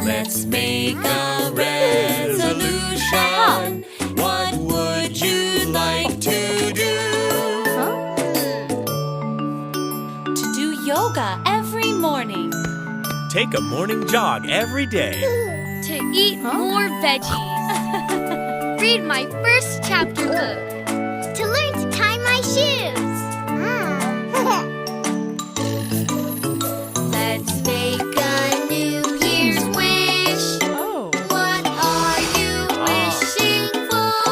Let's make a resolution. What would you like to do? To do yoga every morning. Take a morning jog every day. To eat more veggies. Read my first chapter book. To learn to tie my shoes. Let's make a New Year's wish. What are you wishing for?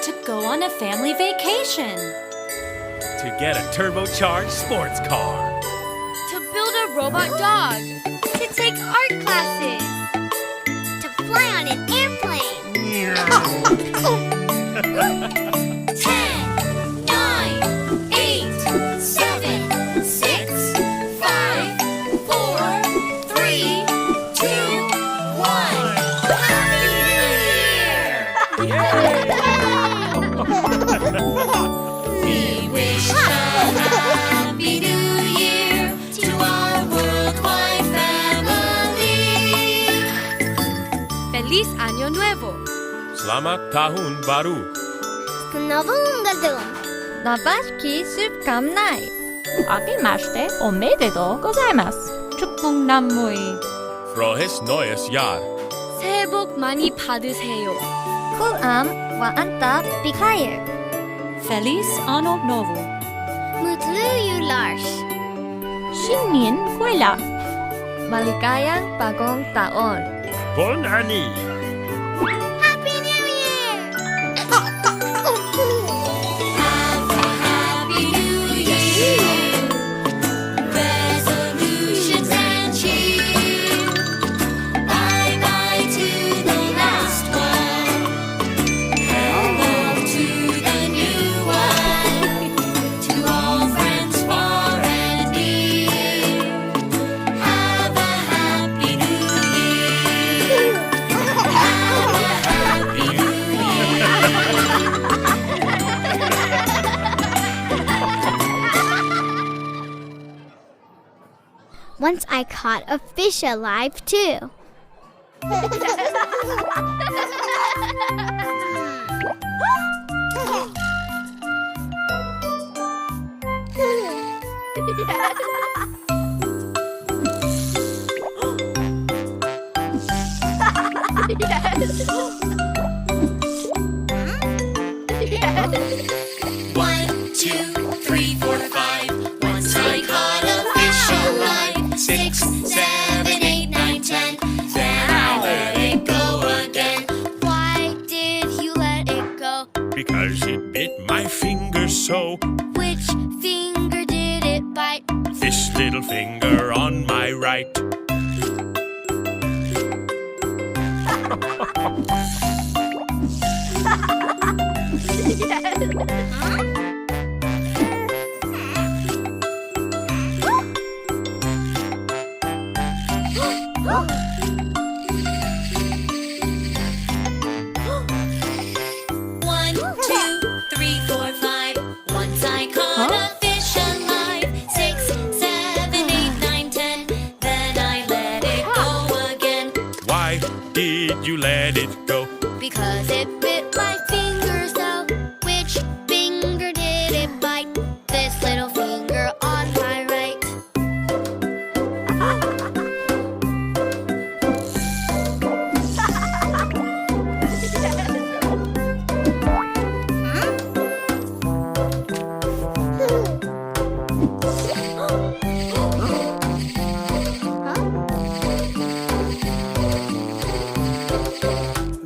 To go on a family vacation. To get a turbocharged sports car. To build a robot dog. To take art classes. To fly on an airplane. 10, 9, 8, 7, 6, 5, 4, 3, 2, 1. Happy New Year! We wish a Happy New Year to our worldwide family. Feliz Año Nuevo! Selamat Tahun Baru. Znowu gadum. Navaski Subkamnai. 아낌마시테 오메데도 고자이마스. 축복나무이. Frohes Neues Jahr. 새해 복 많이 받으세요. Kulam wa anta bikhair. Feliz Ano Novo. Mutlu yulars. 신년 kuela. Maligayang bagong taon. Bon Ani. Happy New Year! Happy New Year. Resolutions and cheer. Bye-bye to the last one. Hello to the new one. To all friends far and near. Have a happy New Year. Have a happy New Year. Once I caught a fish alive too. One, two, three, four, five. Once I caught a fish alive. 6, 7, 8, 9, 10. Then I let it go again. Why did you let it go? Because it bit my finger so. Which finger did it bite? This little finger on my right. One, two, three, four, five. Once I caught a fish alive. 6, 7, 8, 9, 10. Then I let it go again. Why did you let it go? Because it bit my finger so. Which finger did it bite? This little finger on my right.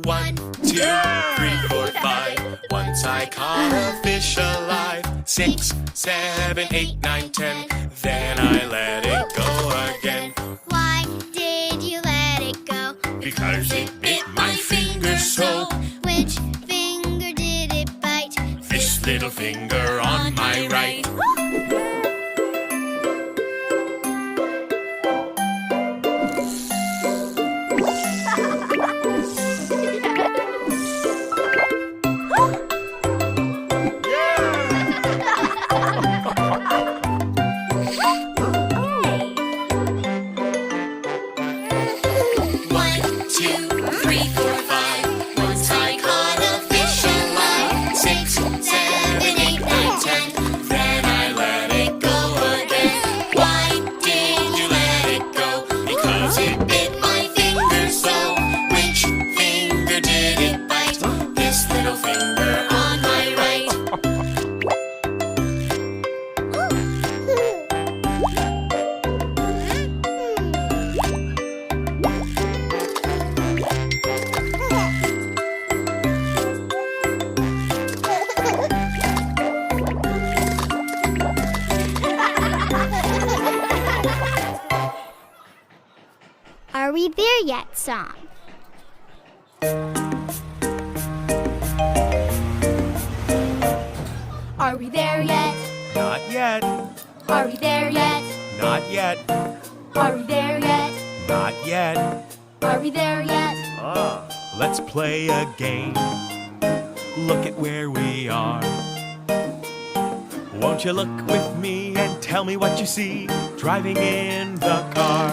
One, two, three, four, five. Once I caught a fish alive. 6, 7, 8, 9, 10. Then I let it go again. Why did you let it go? Because it bit my finger so. Which finger did it bite? This little finger on my right. We There Yet song. Are we there yet? Not yet. Are we there yet? Not yet. Are we there yet? Not yet. Are we there yet? Let's play a game. Look at where we are. Won't you look with me and tell me what you see driving in the car?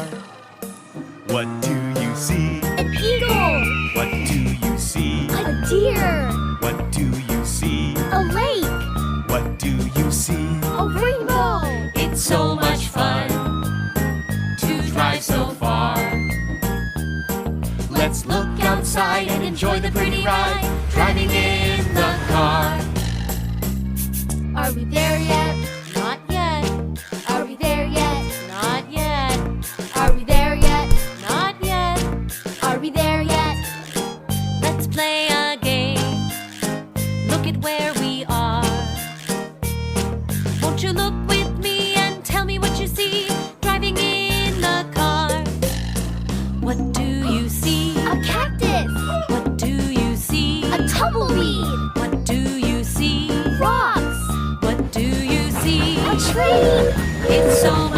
What do you see? An eagle, What do you see? a deer, What do you see? a lake, What do you see? a rainbow. It's so much fun to drive so far. Let's look outside and enjoy the pretty ride, driving in the car. Are we there yet? Not yet. Are we there yet? Not yet. Are we there yet? Not yet. Are we there yet? Let's play a game. Look at where we are. Won't you look with me and tell me what you see driving in the car? What do you see? A cactus, What do you see? a tumbleweed,